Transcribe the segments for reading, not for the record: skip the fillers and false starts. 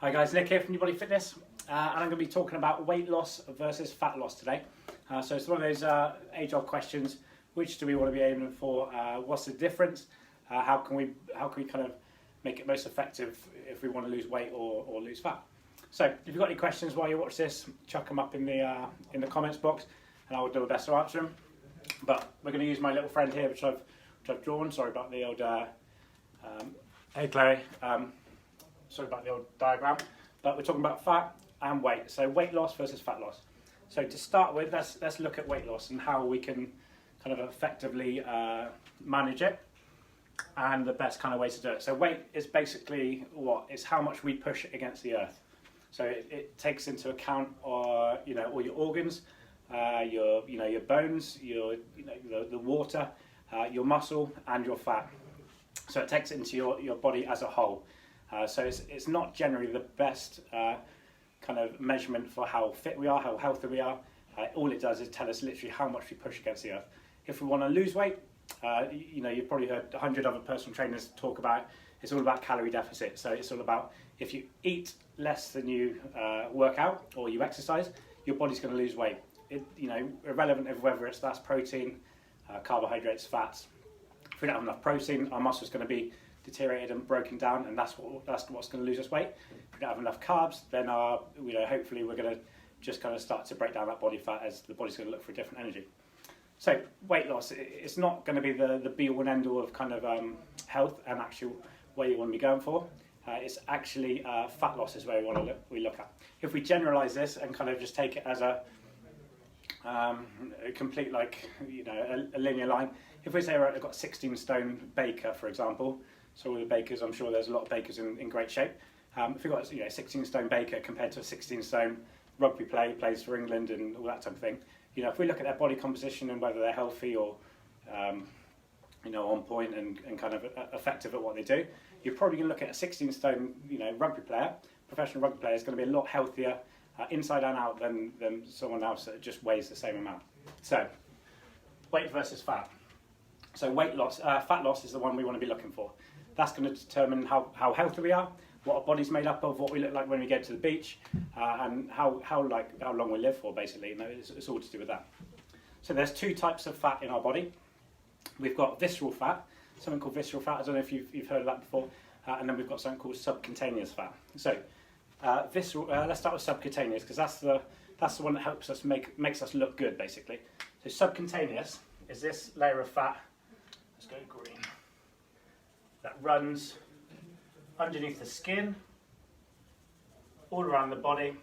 Hi guys, Nick here from Your Body Fitness, and I'm going to be talking about weight loss versus fat loss today. So it's one of those age-old questions: which do we want to be aiming for? What's the difference? How can we kind of make it most effective if we want to lose weight or lose fat? So if you've got any questions while you watch this, chuck them up in the comments box, and I will do my best to answer them. But we're going to use my little friend here, which I've drawn. Sorry about the old. Hey Chloe. Sorry about the old diagram, but we're talking about fat and weight. So weight loss versus fat loss. So to start with, let's look at weight loss and how we can kind of effectively manage it, and the best kind of way to do it. So weight is basically it's how much we push against the earth. So it takes into account all your organs, your bones, the water, your muscle, and your fat. So it takes it into your body as a whole. So it's not generally the best kind of measurement for how fit we are, how healthy we are. All it does is tell us literally how much we push against the earth. If we want to lose weight, you've probably heard 100 other personal trainers talk about it's all about calorie deficit. So it's all about if you eat less than you work out or you exercise, your body's going to lose weight. Irrelevant of whether that's protein, carbohydrates, fats. If we don't have enough protein, our muscle's going to be deteriorated and broken down, and that's what's going to lose us weight. If we don't have enough carbs, then hopefully we're going to just kind of start to break down that body fat as the body's going to look for a different energy. So weight loss, it's not going to be the be all and end all of kind of health and actual where you want to be going for. It's actually fat loss is where we look at. If we generalize this and kind of just take it as a complete a linear line. If we say I've got a 16 stone baker, for example, so all the bakers, I'm sure there's a lot of bakers in great shape. If you've got a 16 stone baker compared to a 16 stone rugby player who plays for England and all that type of thing, if we look at their body composition and whether they're healthy or on point and kind of effective at what they do, you're probably going to look at a 16 stone rugby player. Professional rugby player is going to be a lot healthier inside and out than someone else that just weighs the same amount. So weight versus fat. So weight loss, fat loss is the one we want to be looking for. That's going to determine how healthy we are, what our body's made up of, what we look like when we get to the beach, and how long we live for, basically. It's all to do with that. So there's two types of fat in our body. We've got visceral fat, something called visceral fat. I don't know if you've heard of that before. And then we've got something called subcutaneous fat. So visceral. Let's start with subcutaneous because that's the one that helps us makes us look good, basically. So subcutaneous is this layer of fat. Let's go green. That runs underneath the skin, all around the body,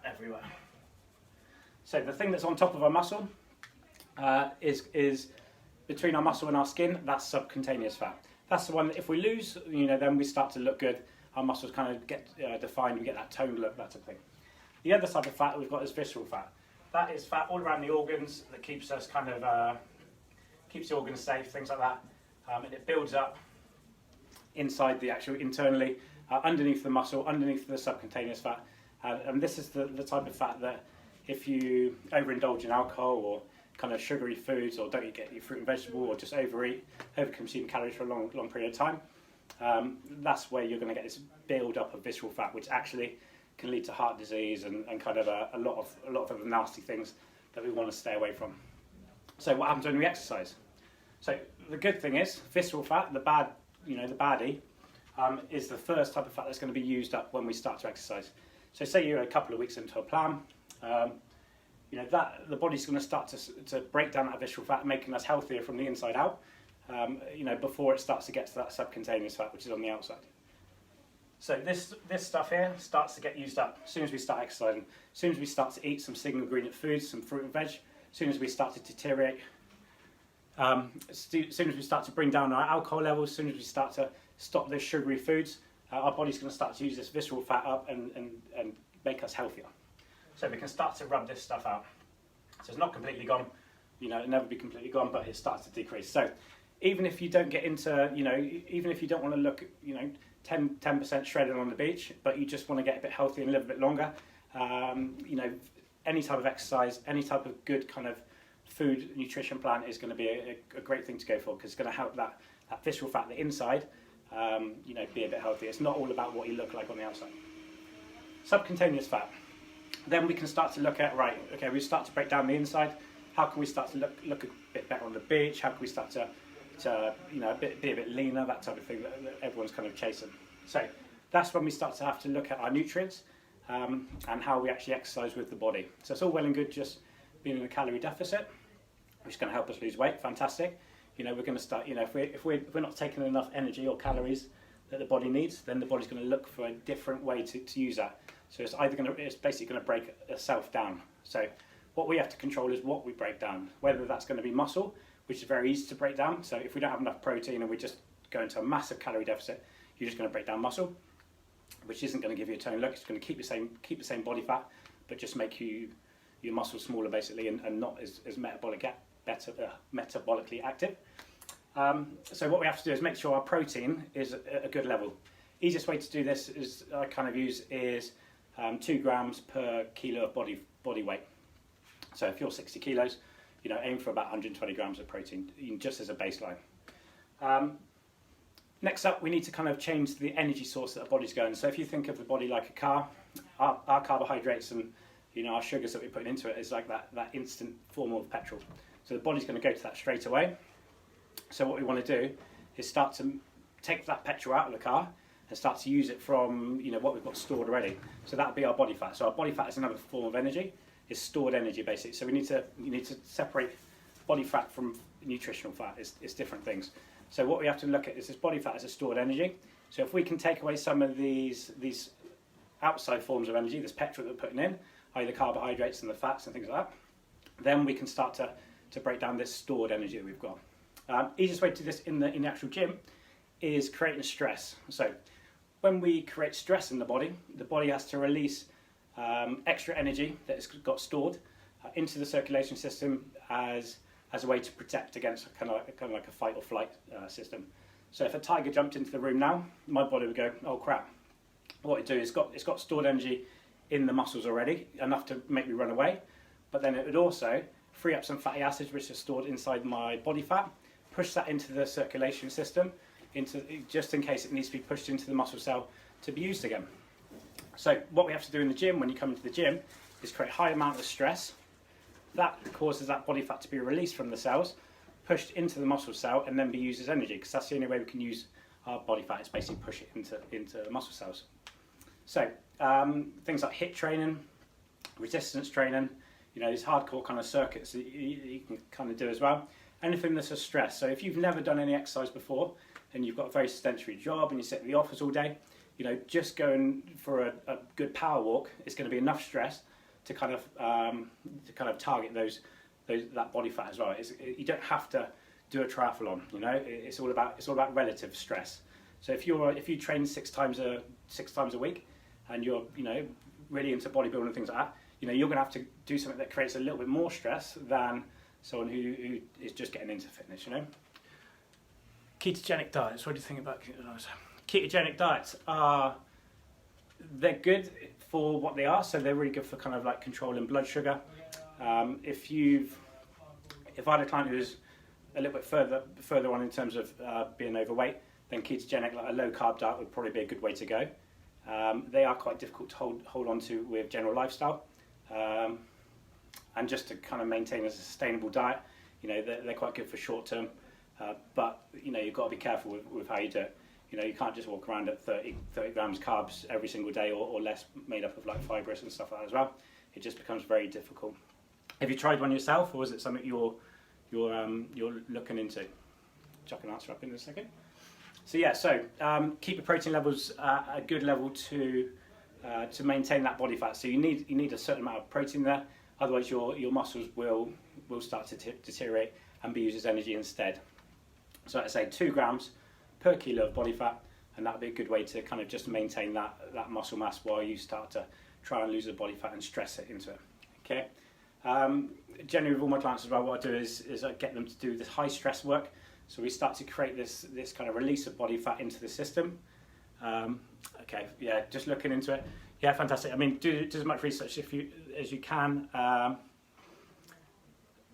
everywhere. So the thing that's on top of our muscle is between our muscle and our skin. That's subcutaneous fat. That's the one that if we lose, then we start to look good. Our muscles kind of get defined. We get that toned look, that type of thing. The other type of fat that we've got is visceral fat. That is fat all around the organs that keeps us kind of keeps the organs safe, things like that, and it builds up inside the actual internally, underneath the muscle, underneath the subcutaneous fat, and this is the type of fat that if you overindulge in alcohol or kind of sugary foods, or don't get your fruit and vegetable, or just overconsume calories for a long period of time, that's where you're going to get this build up of visceral fat, which actually can lead to heart disease and kind of a lot of other nasty things that we want to stay away from. So what happens when we exercise? So the good thing is visceral fat, the baddie, is the first type of fat that's going to be used up when we start to exercise. So say you're a couple of weeks into a plan, that the body's going to start to break down that visceral fat, making us healthier from the inside out, before it starts to get to that subcutaneous fat, which is on the outside. So this stuff here starts to get used up as soon as we start exercising, as soon as we start to eat some single ingredient foods, some fruit and veg, as soon as we start to deteriorate, as soon as we start to bring down our alcohol levels, as soon as we start to stop those sugary foods, our body's going to start to use this visceral fat up and make us healthier. So we can start to rub this stuff out. So it's not completely gone, it'll never be completely gone, but it starts to decrease. So even if you don't get into, even if you don't want to look, 10% shredded on the beach, but you just want to get a bit healthy and live a bit longer, any type of exercise, any type of good kind of food nutrition plan is going to be a great thing to go for, because it's going to help that visceral fat, the inside, you know, be a bit healthy. It's not all about what you look like on the outside. Subcutaneous fat. Then we can start to look at, right, okay, we start to break down the inside. How can we start to look a bit better on the beach? How can we start to you know, be a bit leaner, that type of thing that everyone's kind of chasing. So that's when we start to have to look at our nutrients and how we actually exercise with the body. So it's all well and good just being in a calorie deficit, which is going to help us lose weight. Fantastic. You know, we're going to start, you know, if we're not taking enough energy or calories that the body needs, then the body's going to look for a different way to use that. So it's basically going to break itself down. So what we have to control is what we break down, whether that's going to be muscle, which is very easy to break down. So if we don't have enough protein and we just go into a massive calorie deficit, you're just going to break down muscle, which isn't going to give you a tone look. It's going to keep the same body fat, but just make your muscles smaller basically, and not as metabolically active. So what we have to do is make sure our protein is at a good level. Easiest way to do this is I kind of use is 2 grams per kilo of body weight. So if you're 60 kilos, you know, aim for about 120 grams of protein, just as a baseline. Next up, we need to kind of change the energy source that our body's going. So if you think of the body like a car, our carbohydrates and, you know, our sugars that we're putting into it is like that instant form of petrol. So the body's going to go to that straight away. So what we want to do is start to take that petrol out of the car and start to use it from, you know, what we've got stored already. So that would be our body fat. So our body fat is another form of energy. It's stored energy basically. So you need to separate body fat from nutritional fat. It's different things. So what we have to look at is this body fat as a stored energy. So if we can take away some of these outside forms of energy, this petrol that we're putting in, i.e. the carbohydrates and the fats and things like that, then we can start to break down this stored energy that we've got. Easiest way to do this in the actual gym is creating stress. So when we create stress in the body has to release extra energy that it's got stored into the circulation system as a way to protect against kind of like a fight or flight system. So if a tiger jumped into the room now, my body would go, oh crap. What it do is it's got stored energy in the muscles already, enough to make me run away, but then it would also free up some fatty acids which are stored inside my body fat, push that into the circulation system, just in case it needs to be pushed into the muscle cell to be used again. So what we have to do in the gym, when you come into the gym, is create a high amount of stress. That causes that body fat to be released from the cells, pushed into the muscle cell, and then be used as energy, because that's the only way we can use our body fat, is basically push it into the muscle cells. So things like HIIT training, resistance training, you know, these hardcore kind of circuits that you can kind of do as well. Anything that's a stress. So if you've never done any exercise before and you've got a very sedentary job and you sit in the office all day, you know, just going for a good power walk is going to be enough stress to kind of target that body fat as well. You don't have to do a triathlon. You know, it's all about relative stress. So if you train six times a week and you're, you know, really into bodybuilding and things like that, you know, you're going to have to do something that creates a little bit more stress than someone who is just getting into fitness. You know, ketogenic diets. What do you think about ketogenic diets? They're good for what they are, so they're really good for kind of like controlling blood sugar. If I had a client who's a little bit further on in terms of being overweight, then ketogenic, like a low carb diet, would probably be a good way to go. They are quite difficult to hold on to with general lifestyle, and just to kind of maintain as a sustainable diet, you know, they're quite good for short term, but you know, you've got to be careful with how you do it. You know, you can't just walk around at 30 grams carbs every single day or less, made up of like fibrous and stuff like that as well. It just becomes very difficult. Have you tried one yourself, or is it something you're looking into? Which I can answer up in a second. So yeah, keep your protein levels at a good level to maintain that body fat. So you need a certain amount of protein there. Otherwise, your muscles will start to deteriorate and be used as energy instead. So I'd say 2 grams per kilo of body fat, and that would be a good way to kind of just maintain that muscle mass while you start to try and lose the body fat and stress it into it. Okay. Generally with all my clients as well, what I do is I get them to do this high stress work. So we start to create this kind of release of body fat into the system. Okay, yeah, just looking into it. Yeah, fantastic. I mean, do as much research as you can.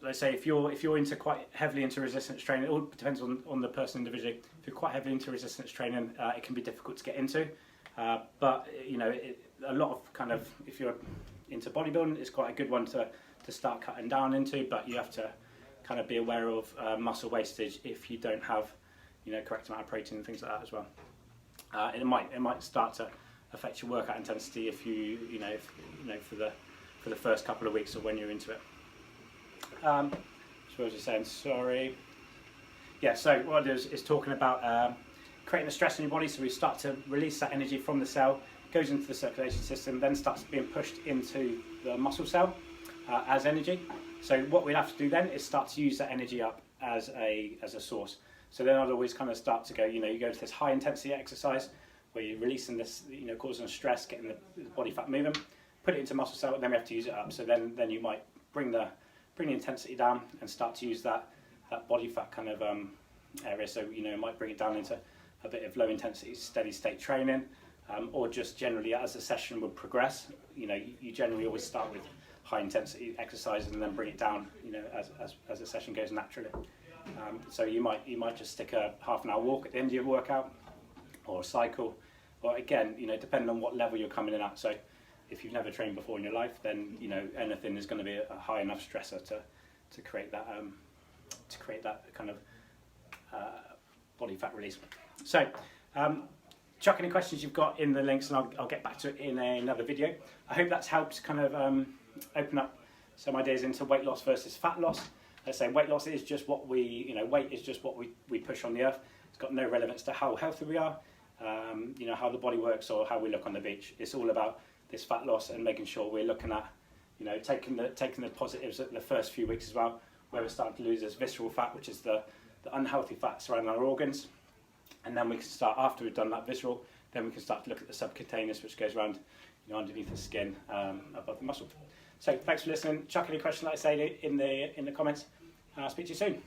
let's say if you're into quite heavily into resistance training, it all depends on the person individually. If you're quite heavily into resistance training, it can be difficult to get into. But you know, a lot of kind of, if you're into bodybuilding, it's quite a good one to start cutting down into. But you have to kind of be aware of muscle wastage if you don't have, you know, correct amount of protein and things like that as well. It might start to affect your workout intensity if you know for the first couple of weeks or when you're into it. So what was I saying? Sorry. Yeah. So what I do is talking about creating a stress in your body. So we start to release that energy from the cell, goes into the circulation system, then starts being pushed into the muscle cell as energy. So what we'd have to do then is start to use that energy up as a source. So then I'd always kind of start to go, you know, you go to this high intensity exercise where you're releasing this, you know, causing stress, getting the body fat moving, put it into muscle cell, and then we have to use it up. So then you might bring the intensity down and start to use that body fat kind of area. So, you know, it might bring it down into a bit of low intensity steady state training, or just generally as the session would progress, you know, you generally always start with high intensity exercises and then bring it down, you know, as the session goes naturally. So you might just stick a half an hour walk at the end of your workout, or a cycle, or again, you know, depending on what level you're coming in at. So if you've never trained before in your life, then, you know, anything is going to be a high enough stressor to create that kind of body fat release. So chuck any questions you've got in the links, and I'll get back to it in another video. I hope that's helped kind of open up some ideas into weight loss versus fat loss. Let's say weight loss is just what weight is just what we push on the earth. It's got no relevance to how healthy we are, you know, how the body works or how we look on the beach. It's all about this fat loss and making sure we're looking at, you know, taking the positives at the first few weeks as well, where we're starting to lose this visceral fat, which is the unhealthy fat surrounding our organs. And then we can start, after we've done that visceral, then we can start to look at the subcutaneous, which goes around, you know, underneath the skin, above the muscle. So thanks for listening. Chuck any question, like I say, in the comments. I'll speak to you soon.